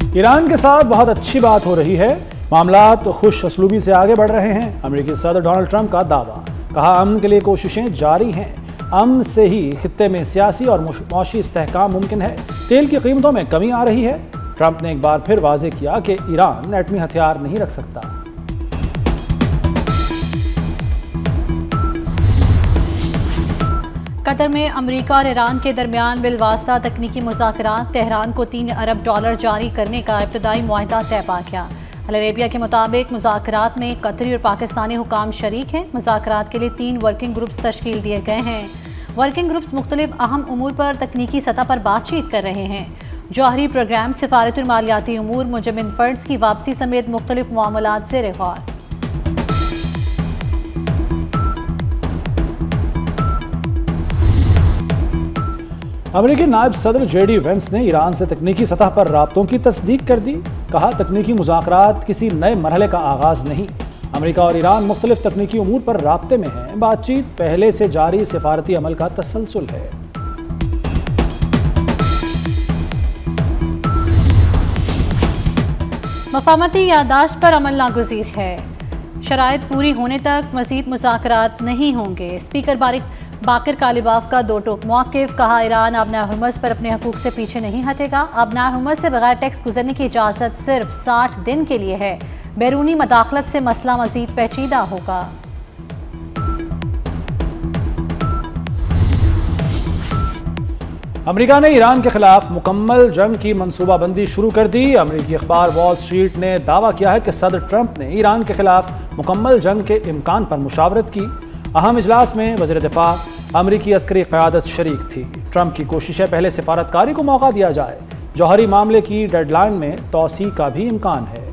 Iran के साथ बहुत अच्छी बात हो रही है, मामलात खुश असलूबी से आगे बढ़ रहे हैं। अमेरिकी सदर डोनाल्ड ट्रंप का दावा, कहा अमन के लिए कोशिशें जारी हैं। अमन से ही खित्ते में सियासी और मौशी इस्तेहकाम मुमकिन है। तेल की कीमतों में कमी आ रही है। ट्रंप ने एक बार फिर वाजे किया कि ईरान एटमी हथियार नहीं रख सकता। कतर में अमेरिका और ईरान के दरमियान बिलवास्ता तकनीकी मुज़ाकरात, तेहरान को $3 अरब जारी करने का इब्तदाई मुआहदा तय पा गया। अल अरेबिया के मुताबिक मुज़ाकरात में कतरी और पाकिस्तानी हुकाम शरीक हैं। मुज़ाकरात के लिए 3 वर्किंग ग्रुप्स तश्कील दिए गए हैं। वर्किंग ग्रुप्स मुख्तलिफ अहम उमूर पर तकनीकी सतह पर बातचीत कर रहे हैं। जौहरी प्रोग्राम, सिफारती और मालियाती उमूर, मुजमिन फंड्स की वापसी समेत मुख्तलिफ मामलात से रिगौर। अमेरिकी नायब सदर JD वेंस ने ईरान से तकनीकी सतह पर राब्तों की तस्दीक कर दी। कहा तकनीकी मुज़ाकरात किसी नए मरहले का आगाज नहीं। अमेरिका और ईरान मुख्तलिफ तकनीकी उमूर पर राब्ते में हैं। बातचीत पहले से जारी सिफारती अमल का तसलसल है। मफाहमती यादाश्त पर अमल नागुज़ीर है। शराइत पूरी होने तक मज़ीद मुज़ाकरात नहीं होंगे। स्पीकर बाकर कालिबाफ का 2 टोक मौक़िफ़, कहा ईरान अबनाए हुर्मुज़ पर अपने हकूक़ से पीछे नहीं हटेगा। अबनाए हुर्मुज़ से बगैर टैक्स गुजरने की इजाज़त सिर्फ 60 दिन के लिए है। बैरूनी मदाखलत से मसला मज़ीद पेचीदा होगा। अमेरिका ने ईरान के खिलाफ मुकम्मल जंग की मनसूबाबंदी शुरू कर दी। अमेरिकी अखबार वॉल स्ट्रीट ने दावा किया है कि सदर ट्रंप ने ईरान के खिलाफ मुकम्मल जंग के इम्कान पर मुशावरत की। अहम इजलास में वज़ीर दिफा अमेरिकी अस्करी क़यादत शरीक थी। ट्रंप की कोशिश है पहले सिफारतकारी को मौका दिया जाए। जौहरी मामले की डेडलाइन में तौसी का भी इम्कान है।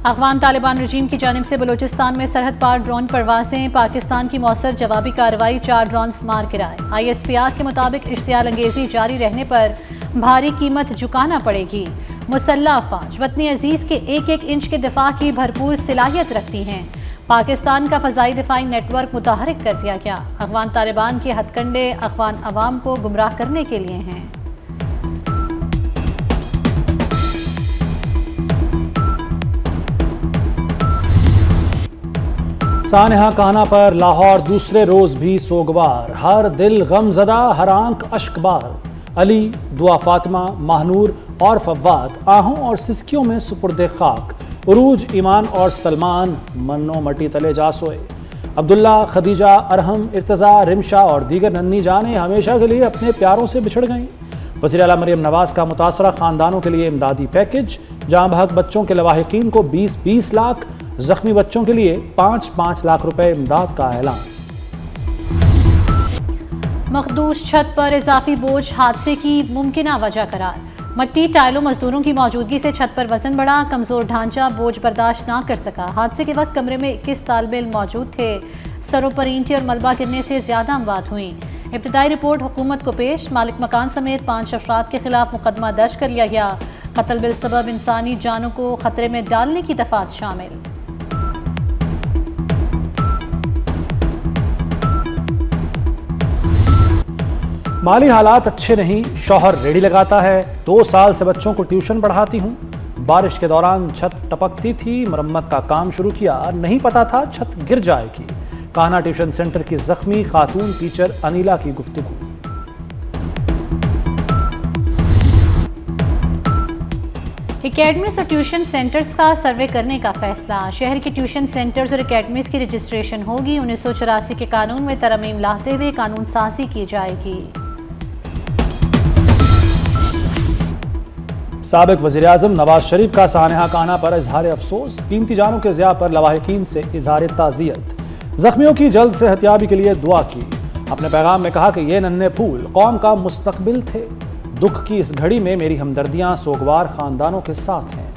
अफगान तालिबान रजीम की जानिब से बलूचिस्तान में सरहद पार ड्रोन परवाजें, पाकिस्तान की मौसर जवाबी कार्रवाई, 4 ड्रोन्स मार गिराए। ISPR के मुताबिक इश्तियाल अंगेजी जारी रहने पर भारी कीमत चुकाना पड़ेगी। मुसल्लह अफवाज वतनी अजीज के 1-1 इंच के दिफा की भरपूर सलाहियत रखती हैं। पाकिस्तान का फ़ज़ाई दिफाई नेटवर्क मुतहरिक कर दिया गया। अफगान तालिबान के हथकंडे अफगान अवाम को गुमराह करने के लिए हैं। सानहा कहना पर लाहौर दूसरे रोज भी सोगवार। हर दिल गमजदा, हर आंख अश्कबार। अली, दुआ फातिमा, महानूर और फव्वाद आहों और सिसकियों में सुपुर्दे खाक। उरूज, ईमान और सलमान मन्नो मटी तले जा सोए। अब्दुल्ला, खदीजा, अरहम, इर्तज़ा, रिमशा और दीगर नन्ही जाने हमेशा के लिए अपने प्यारों से बिछड़ गईं। वज़ीर आला मरियम नवाज का मुतासरा ख़ानदानों के लिए इमदादी पैकेज। जाँ बहक बच्चों के लवाहिकीन को 20-20 लाख, जख्मी बच्चों के लिए 5-5 लाख रुपए इमदाद का ऐलान। मखदूश छत पर इजाफी बोझ हादसे की मुमकिना वजह करार। मट्टी, टाइलों, मजदूरों की मौजूदगी से छत पर वजन बढ़ा। कमजोर ढांचा बोझ बर्दाश्त ना कर सका। हादसे के वक्त कमरे में 21 तालिब इल्म मौजूद थे। सरों पर ईंटें और मलबा गिरने से ज्यादा अमवात हुई। इब्तिदाई रिपोर्ट हुकूमत को पेश। मालिक मकान समेत 5 अफराद के खिलाफ मुकदमा दर्ज कर लिया गया। कत्ल बिल सबब इंसानी जानों को खतरे में डालने की दफात शामिल। माली हालात अच्छे नहीं। शौहर रेडी लगाता है। 2 साल से बच्चों को ट्यूशन पढ़ाती हूँ। बारिश के दौरान छत टपकती थी, मरम्मत का काम शुरू किया, नहीं पता था छत गिर जाएगी। कान्हा ट्यूशन सेंटर की जख्मी खातून टीचर अनिला की गुफ्तगू। एकेडमीज और ट्यूशन सेंटर्स का सर्वे करने का फैसला। शहर के ट्यूशन सेंटर्स और एकेडमीज की रजिस्ट्रेशन होगी। 1984 के कानून में तरमीम लाते हुए कानून साजी की जाएगी। साबिक वज़ीर आज़म नवाज शरीफ का सानहा कहना पर इजहार अफसोस। कीमती जानों के ज़िया पर लवाहिकीन से इजहार ताज़ियत। जख्मियों की जल्द सेहतियाबी के लिए दुआ की। अपने पैगाम में कहा कि ये नन्हे फूल कौम का मुस्तकबिल थे। दुख की इस घड़ी में मेरी हमदर्दियां सोगवार खानदानों के साथ हैं।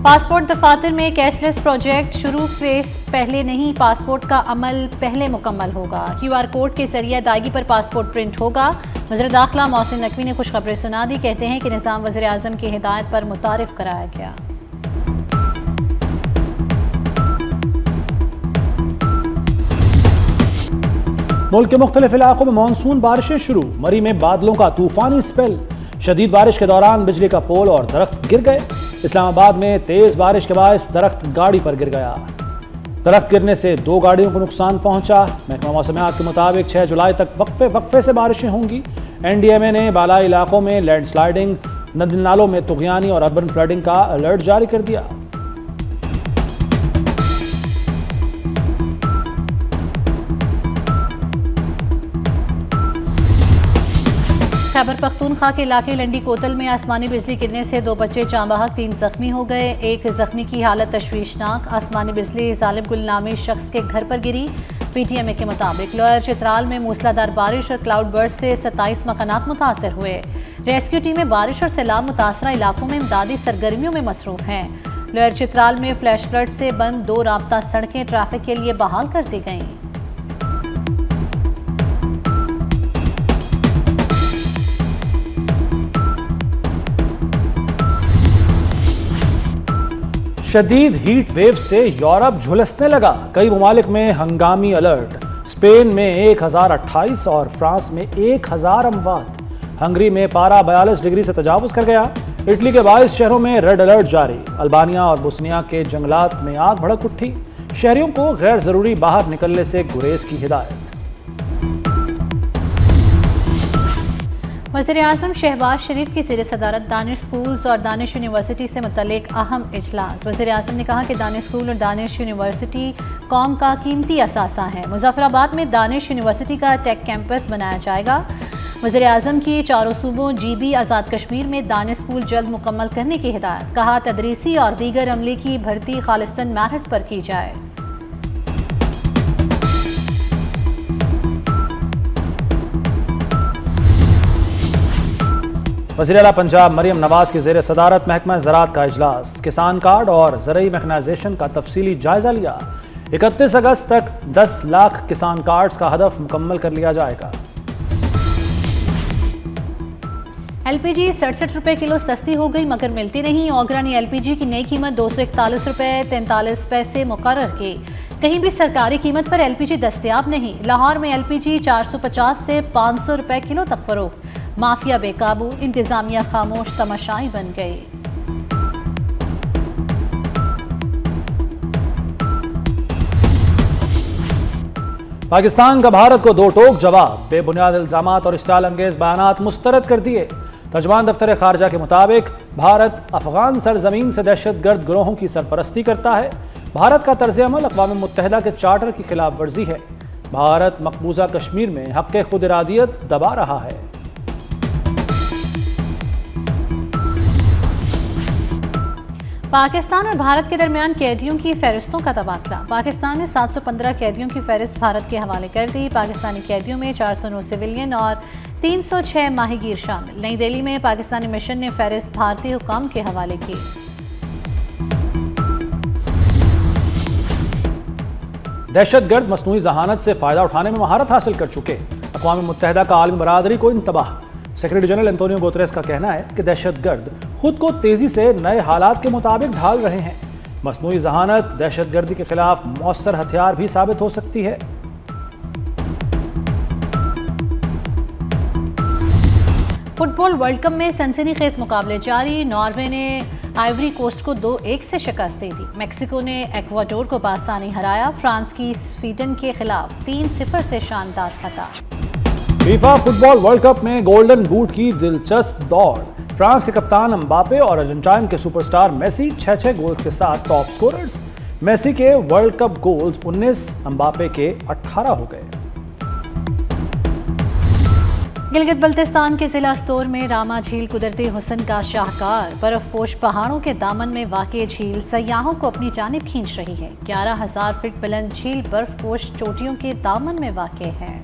पासपोर्ट दफातर में कैशलेस प्रोजेक्ट शुरू। फेस पहले नहीं, पासपोर्ट का अमल पहले मुकम्मल होगा। QR कोड के जरिए अदायगी पर पासपोर्ट प्रिंट होगा। वज़ीर दाखिला मोहसिन नकवी ने खुशखबरी सुना दी। कहते हैं कि निज़ाम वज़ीर आज़म की हिदायत पर मुतारिफ कराया गया। मुल्क के मुख्तलिफ इलाकों में मानसून बारिशें शुरू, मरी में बादलों का तूफानी स्पेल। शदीद बारिश के दौरान बिजली का पोल और दरख्त गिर गए। इस्लामाबाद में तेज बारिश के बायस दरख्त गाड़ी पर गिर गया। दरख्त गिरने से 2 गाड़ियों को नुकसान पहुंचा। महकमा मौसमियात के मुताबिक 6 जुलाई तक वक्फे से बारिशें होंगी। NDMA ने बालाई इलाकों में लैंडस्लाइडिंग, नदी नालों में तुगयानी और अर्बन फ्लडिंग का अलर्ट जारी कर दिया। खैबर पख्तूनख्वा के इलाके लंडी कोतल में आसमानी बिजली गिरने से 2 बच्चे जाँ बहक, 3 जख्मी हो गए। एक जख्मी की हालत तशवीशनाक। आसमानी बिजली जालिब गुल नामी शख्स के घर पर गिरी। PTMA के मुताबिक लोअर चित्राल में मूसलाधार बारिश और क्लाउड बर्स्ट से 27 मकानात मुतासर हुए। रेस्क्यू टीमें बारिश और सैलाब मुतासरा इलाकों में इमदादी सरगर्मियों में मसरूफ हैं। लोअर चित्राल में फ्लैश फ्लड से बंद 2 राब्ता सड़कें ट्रैफिक के लिए बहाल कर दी गईं। शदीद हीट वेव से यूरोप झुलसने लगा। कई ममालिक में हंगामी अलर्ट। स्पेन में 1028 और फ्रांस में 1000 अमवात। हंगरी में पारा 42 डिग्री से तजावुज कर गया। इटली के 22 शहरों में रेड अलर्ट जारी। अल्बानिया और बोस्निया के जंगलात में आग भड़क उठी। शहरियों को गैर जरूरी बाहर निकलने से गुरेज की हिदायत। वज़ीर-ए-आज़म शहबाज शरीफ की ज़ेर सदारत दानिश स्कूल्स और दानिश यूनिवर्सिटी से मुतल्लिक अहम इजलास। वज़ीर-ए-आज़म ने कहा कि दानिश स्कूल और दानिश यूनिवर्सिटी कौम का कीमती असासा है। मुज़फ़्फ़राबाद में दानिश यूनिवर्सिटी का टेक कैंपस बनाया जाएगा। वज़ीर-ए-आज़म की 4 सूबों GB आज़ाद कश्मीर में दानिश स्कूल जल्द मुकम्मल करने की हिदायत। कहा तदरीसी और दीगर अमले की भर्ती खालिस्तन मेरिट पर की जाए। वज़ीर आला पंजाब मरियम नवाज की ज़ेर सदारत महकमा ज़राअत का इजलास। किसान कार्ड और ज़रई मैकेनाइजेशन का तफसीली जायजा लिया। 31 अगस्त तक 10 लाख किसान कार्ड्स का हदफ मुकम्मल कर लिया जाएगा। LPG 67 रुपये किलो सस्ती हो गई मगर मिलती नहीं। ओगरा ने LPG की नई कीमत 241 रुपये 43 पैसे मुकर्रर की। कहीं भी सरकारी कीमत पर LPG दस्तयाब नहीं। लाहौर में LPG 450 से 500 रुपये किलो तक फरोख्त। माफिया बेकाबू, इंतजामिया खामोश तमाशाई बन गई। पाकिस्तान का भारत को 2 टोक जवाब। बेबुनियाद इल्जामात और इश्तियाल अंगेज बयानात मुस्तरद कर दिए। तर्जुमान दफ्तर खारजा के मुताबिक भारत अफगान सरजमीन से दहशतगर्द गिरोहों की सरपरस्ती करता है। भारत का तर्ज अमल अक़वाम मुत्तहिदा के चार्टर की खिलाफ वर्जी है। भारत मकबूजा कश्मीर में हक़ खुद इरादियत दबा रहा है। पाकिस्तान और भारत के दरमियान कैदियों की फहरिस्तों का तबादला। पाकिस्तान ने 715 कैदियों की फहरिस्त भारत के हवाले कर दी। पाकिस्तानी कैदियों में 409 सिविलियन और 306 माहीगीर शामिल। नई दिल्ली में पाकिस्तानी मिशन ने फहरिस्त भारतीय हुकाम के हवाले की। दहशतगर्द मसनूई जहानत से फ़ायदा उठाने में महारत हासिल कर चुके अक़वाम मुत्तहिदा का आलमी बरादरी को इंतबाह। सेक्रेटरी जनरल एंटोनियो गुतरेस का कहना है कि दहशतगर्द खुद को तेजी से नए हालात के मुताबिक ढाल रहे हैं। मसनूई जहानत दहशतगर्दी के खिलाफ मौसर हथियार भी साबित हो सकती है। फुटबॉल वर्ल्ड कप में सनसनीखेज मुकाबले जारी। नॉर्वे ने आइवरी कोस्ट को 2-1 से शिकस्त दे दी। मेक्सिको ने एक्वाडोर को बासानी हराया। फ्रांस की स्वीडन के खिलाफ 3-0 से शानदार फतह। फीफा फुटबॉल वर्ल्ड कप में गोल्डन बूट की दिलचस्प दौड़। फ्रांस के कप्तान एम्बापे और अर्जेंटाइन के सुपरस्टार मेसी 6-6 गोल्स के साथ टॉप स्कोरर्स। मेसी के वर्ल्ड कप गोल्स 19, एम्बापे के 18 हो गए। गिलगित बल्तिस्तान के जिला स्तोर में रामा झील कुदरती हुस्न का शाहकार। बर्फपोश पहाड़ों के दामन में वाक़ई झील सयाहों को अपनी जानिब खींच रही है। 11,000 फीट बुलंद झील बर्फपोश चोटियों के दामन में वाक़ई है।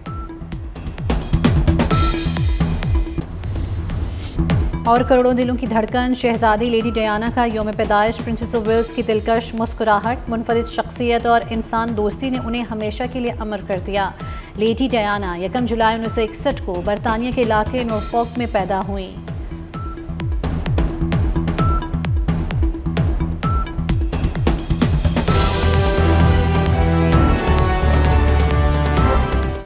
और करोड़ों दिलों की धड़कन शहजादी लेडी डायना का यौम पैदाइश। प्रिंसेस ऑफ वेल्स की दिलकश मुस्कुराहट, मुनफरिद शख्सियत और इंसान दोस्ती ने उन्हें हमेशा के लिए अमर कर दिया। लेडी डायना 1 जुलाई 1961 को बरतानिया के इलाके नॉरफॉक में पैदा हुई।